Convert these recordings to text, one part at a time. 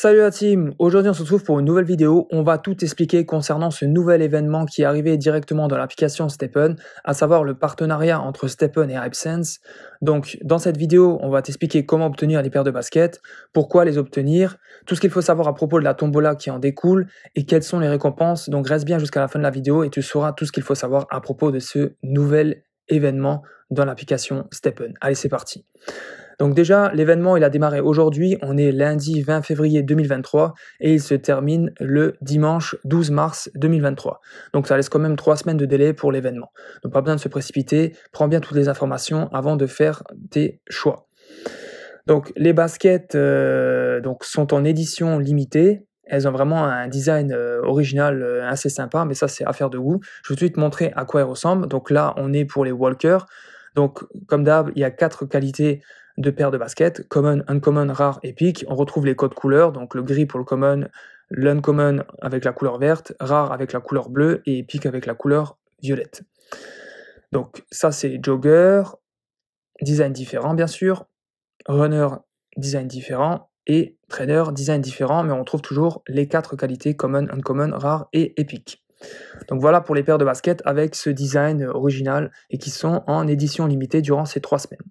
Salut la team, aujourd'hui on se retrouve pour une nouvelle vidéo, on va tout expliquer concernant ce nouvel événement qui est arrivé directement dans l'application Stepn, à savoir le partenariat entre Stepn et HypeSense. Donc dans cette vidéo, on va t'expliquer comment obtenir les paires de baskets, pourquoi les obtenir, tout ce qu'il faut savoir à propos de la tombola qui en découle et quelles sont les récompenses. Donc reste bien jusqu'à la fin de la vidéo et tu sauras tout ce qu'il faut savoir à propos de ce nouvel événement dans l'application Stepn. Allez, c'est parti. Donc déjà, l'événement il a démarré aujourd'hui, on est lundi 20 février 2023 et il se termine le dimanche 12 mars 2023. Donc ça laisse quand même 3 semaines de délai pour l'événement. Donc pas besoin de se précipiter, prends bien toutes les informations avant de faire tes choix. Donc les baskets sont en édition limitée. Elles ont vraiment un design original assez sympa, mais ça c'est affaire de goût. Je vais tout de suite montrer à quoi elles ressemblent. Donc là, on est pour les walkers. Donc comme d'hab, il y a 4 qualités de paires de baskets, common, uncommon, rare, épique. On retrouve les codes couleurs, donc le gris pour le common, l'uncommon avec la couleur verte, rare avec la couleur bleue et épique avec la couleur violette. Donc ça c'est jogger, design différent bien sûr, runner, design différent et trainer, design différent, mais on trouve toujours les 4 qualités common, uncommon, rare et épique. Donc voilà pour les paires de baskets avec ce design original et qui sont en édition limitée durant ces 3 semaines.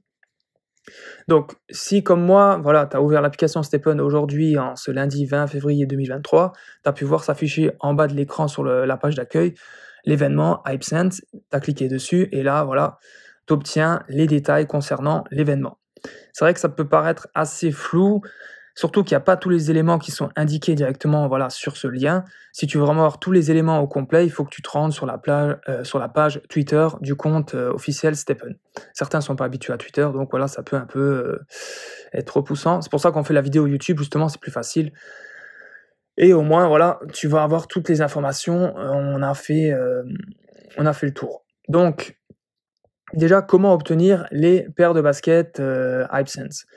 Donc, si comme moi, voilà, tu as ouvert l'application Stepn aujourd'hui, en ce lundi 20 février 2023, tu as pu voir s'afficher en bas de l'écran sur la page d'accueil l'événement HypeSense, tu as cliqué dessus et là, voilà, tu obtiens les détails concernant l'événement. C'est vrai que ça peut paraître assez flou, surtout qu'il n'y a pas tous les éléments qui sont indiqués directement voilà, sur ce lien. Si tu veux vraiment avoir tous les éléments au complet, il faut que tu te rendes sur la page Twitter du compte officiel Stepn. Certains ne sont pas habitués à Twitter, donc voilà, ça peut un peu être repoussant. C'est pour ça qu'on fait la vidéo YouTube, justement, c'est plus facile. Et au moins, voilà, tu vas avoir toutes les informations. On a fait le tour. Donc, déjà, comment obtenir les paires de baskets HypeSense ?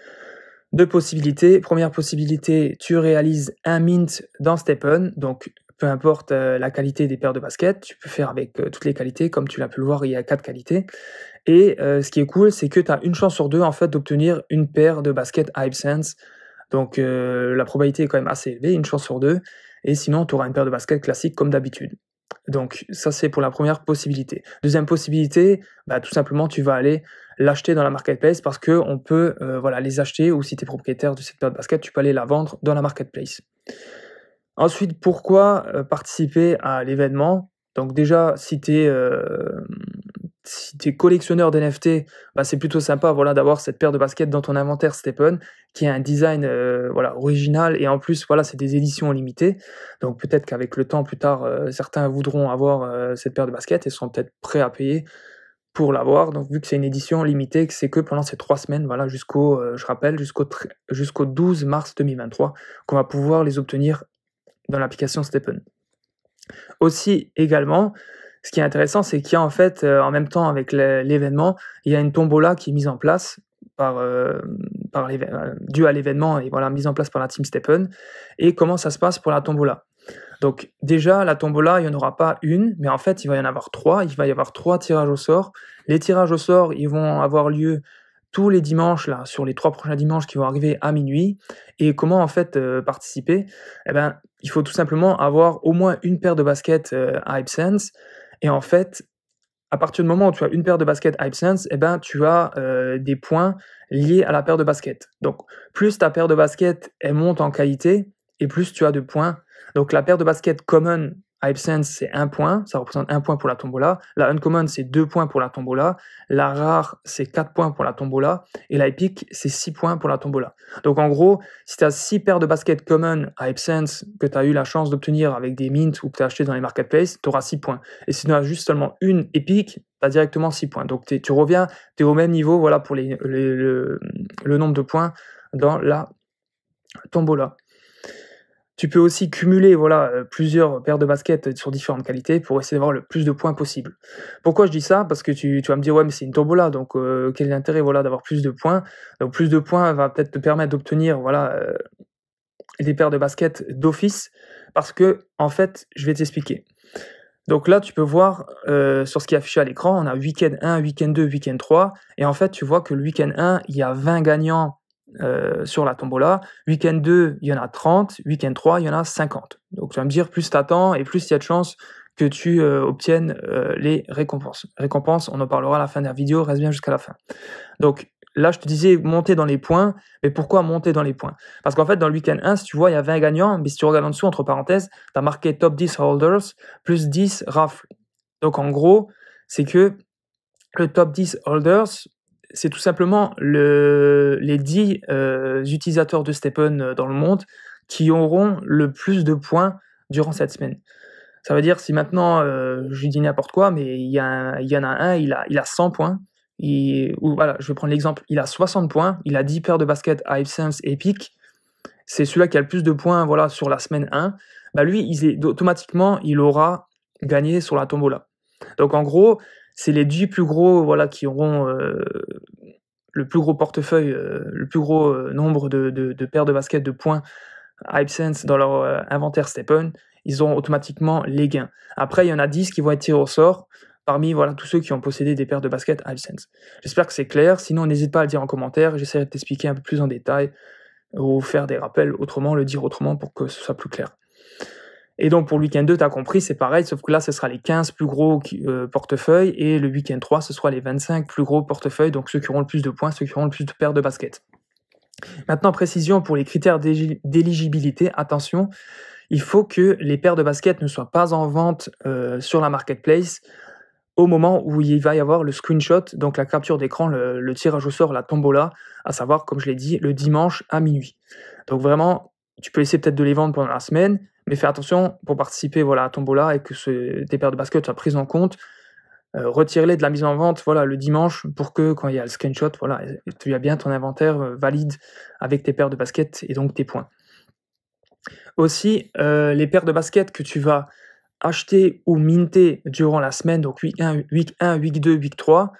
2 possibilités. Première possibilité, tu réalises un mint dans Stepn, donc peu importe la qualité des paires de baskets, tu peux faire avec toutes les qualités, comme tu l'as pu le voir, il y a 4 qualités. Et ce qui est cool, c'est que tu as une chance sur 2 en fait d'obtenir une paire de baskets HypeSense. Donc la probabilité est quand même assez élevée, une chance sur 2. Et sinon, tu auras une paire de baskets classique comme d'habitude. Donc ça c'est pour la première possibilité. Deuxième possibilité, tout simplement tu vas aller l'acheter dans la marketplace parce qu'on peut les acheter, ou si tu es propriétaire de cette paire de basket, tu peux aller la vendre dans la marketplace. Ensuite, pourquoi participer à l'événement? Donc déjà, si tu es collectionneur d'NFT, c'est plutôt sympa d'avoir cette paire de baskets dans ton inventaire Stepn, qui a un design original, et en plus c'est des éditions limitées. Donc peut-être qu'avec le temps plus tard, certains voudront avoir cette paire de baskets et seront peut-être prêts à payer pour l'avoir. Donc vu que c'est une édition limitée, que c'est que pendant ces 3 semaines, jusqu'au 12 mars 2023, qu'on va pouvoir les obtenir dans l'application Stepn. Aussi également, ce qui est intéressant, c'est qu'il y a en fait, en même temps avec l'événement, il y a une tombola qui est mise en place due à l'événement et mise en place par la team Stepn. Et comment ça se passe pour la tombola? Donc déjà, la tombola, il n'y en aura pas une, mais en fait, il va y en avoir 3. Il va y avoir 3 tirages au sort. Les tirages au sort, ils vont avoir lieu tous les dimanches, là, sur les 3 prochains dimanches qui vont arriver à minuit. Et comment en fait participer? Il faut tout simplement avoir au moins une paire de baskets HypeSense. Et en fait, à partir du moment où tu as une paire de baskets HypeSense, tu as des points liés à la paire de baskets. Donc, plus ta paire de baskets elle monte en qualité, et plus tu as de points. Donc, la paire de baskets common HypeSense, c'est 1 point, ça représente 1 point pour la tombola. La uncommon, c'est 2 points pour la tombola. La rare, c'est 4 points pour la tombola. Et la épique, c'est 6 points pour la tombola. Donc en gros, si tu as 6 paires de baskets common HypeSense que tu as eu la chance d'obtenir avec des mints ou que tu as acheté dans les marketplaces, tu auras 6 points. Et si tu as juste seulement une épique, tu as directement 6 points. Donc tu reviens, tu es au même niveau pour le nombre de points dans la tombola. Tu peux aussi cumuler plusieurs paires de baskets sur différentes qualités pour essayer d'avoir le plus de points possible. Pourquoi je dis ça? Parce que tu vas me dire, ouais, mais c'est une tombola, donc quel est l'intérêt d'avoir plus de points? Donc plus de points va peut-être te permettre d'obtenir des paires de baskets d'office, parce que, en fait, je vais t'expliquer. Donc là, tu peux voir sur ce qui est affiché à l'écran, on a week-end 1, week-end 2, week-end 3, et en fait, tu vois que le week-end 1, il y a 20 gagnants sur la tombola. Week-end 2, il y en a 30. Week-end 3, il y en a 50. Donc tu vas me dire, plus tu attends et plus il y a de chances que tu obtiennes les récompenses. Récompenses, on en parlera à la fin de la vidéo, reste bien jusqu'à la fin. Donc là, je te disais monter dans les points, mais pourquoi monter dans les points? Parce qu'en fait, dans le week-end 1, si tu vois, il y a 20 gagnants, mais si tu regardes en dessous, entre parenthèses, tu as marqué top 10 holders plus 10 raffles. Donc en gros, c'est que le top 10 holders, c'est tout simplement les 10 utilisateurs de STEPN dans le monde qui auront le plus de points durant cette semaine. Ça veut dire, si maintenant, je dis n'importe quoi, mais il y en a un, il a 100 points, ou voilà, je vais prendre l'exemple, il a 60 points, il a 10 paires de baskets HypeSense Epic, c'est celui-là qui a le plus de points, voilà, sur la semaine 1, bah lui, automatiquement, il aura gagné sur la tombola. Donc en gros, c'est les 10 plus gros, voilà, qui auront le plus gros portefeuille, le plus gros nombre de paires de baskets de points HypeSense dans leur inventaire STEPN, ils auront automatiquement les gains. Après, il y en a 10 qui vont être tirés au sort parmi voilà, tous ceux qui ont possédé des paires de baskets HypeSense. J'espère que c'est clair, sinon n'hésite pas à le dire en commentaire, j'essaierai de t'expliquer un peu plus en détail ou faire des rappels autrement, le dire autrement pour que ce soit plus clair. Et donc pour le week-end 2, tu as compris, c'est pareil, sauf que là, ce sera les 15 plus gros portefeuilles, et le week-end 3, ce sera les 25 plus gros portefeuilles, donc ceux qui auront le plus de points, ceux qui auront le plus de paires de baskets. Maintenant, précision pour les critères d'éligibilité, attention, il faut que les paires de baskets ne soient pas en vente sur la marketplace au moment où il va y avoir le screenshot, donc la capture d'écran, le tirage au sort, la tombola, à savoir, comme je l'ai dit, le dimanche à minuit. Donc vraiment, tu peux essayer peut-être de les vendre pendant la semaine, mais fais attention pour participer voilà, à la tombola et que tes paires de baskets soient prises en compte. Retire-les de la mise en vente voilà, le dimanche pour que quand il y a le screenshot, voilà, tu as bien ton inventaire valide avec tes paires de baskets et donc tes points. Aussi, les paires de baskets que tu vas acheter ou minter durant la semaine, donc week 1, week 2, week 3,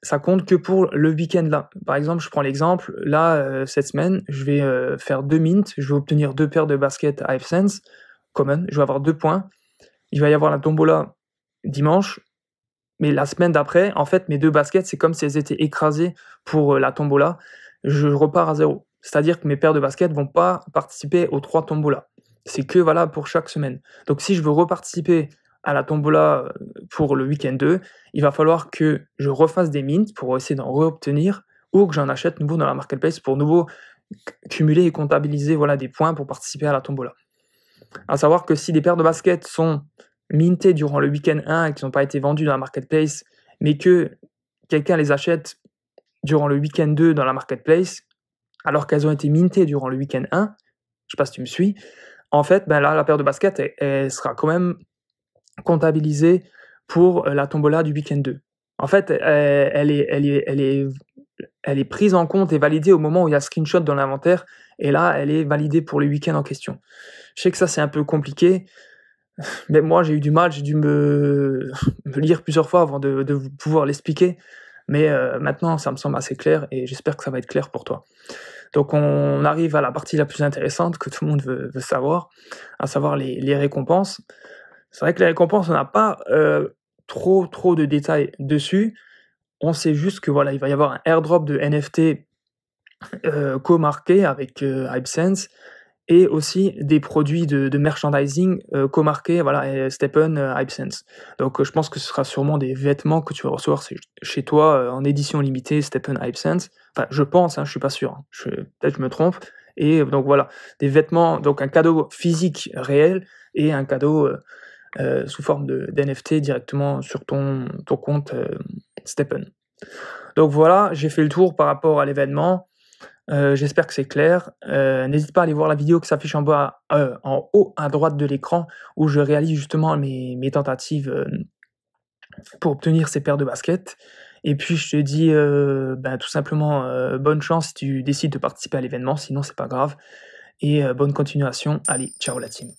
ça compte que pour le week-end là. Par exemple, je prends l'exemple, là, cette semaine, je vais faire 2 mints, je vais obtenir 2 paires de baskets HypeSense Common, je vais avoir 2 points. Il va y avoir la tombola dimanche, mais la semaine d'après, en fait, mes 2 baskets, c'est comme si elles étaient écrasées pour la tombola. Je repars à 0. C'est-à-dire que mes paires de baskets vont pas participer aux 3 tombolas. C'est que voilà pour chaque semaine. Donc si je veux reparticiper à la tombola pour le week-end 2, il va falloir que je refasse des mints pour essayer d'en réobtenir, ou que j'en achète nouveau dans la marketplace pour nouveau cumuler et comptabiliser voilà, des points pour participer à la tombola. À savoir que si des paires de baskets sont mintées durant le week-end 1 et qui n'ont pas été vendues dans la marketplace, mais que quelqu'un les achète durant le week-end 2 dans la marketplace, alors qu'elles ont été mintées durant le week-end 1, je ne sais pas si tu me suis, en fait, ben là, la paire de baskets, elle sera quand même comptabilisée pour la tombola du week-end 2. En fait, elle est prise en compte et validée au moment où il y a screenshot dans l'inventaire, et là, elle est validée pour le week-end en question. Je sais que ça, c'est un peu compliqué, mais moi, j'ai eu du mal, j'ai dû me lire plusieurs fois avant de pouvoir l'expliquer, mais maintenant, ça me semble assez clair, et j'espère que ça va être clair pour toi. Donc on arrive à la partie la plus intéressante que tout le monde veut savoir, à savoir les récompenses. C'est vrai que les récompenses, on n'a pas trop de détails dessus. On sait juste que voilà, il va y avoir un airdrop de NFT co-marqué avec HypeSense, et aussi des produits de merchandising co-marqués, voilà, STEPN HypeSense. Donc je pense que ce sera sûrement des vêtements que tu vas recevoir chez toi en édition limitée STEPN HypeSense. Enfin, je pense, hein, je suis pas sûr, hein. Peut-être je me trompe. Et donc voilà, des vêtements, donc un cadeau physique réel et un cadeau sous forme d'NFT directement sur ton compte STEPN. Donc voilà, j'ai fait le tour par rapport à l'événement. J'espère que c'est clair. N'hésite pas à aller voir la vidéo qui s'affiche en haut à droite de l'écran, où je réalise justement mes tentatives pour obtenir ces paires de baskets. Et puis je te dis tout simplement bonne chance si tu décides de participer à l'événement, sinon c'est pas grave. Et bonne continuation. Allez, ciao la team.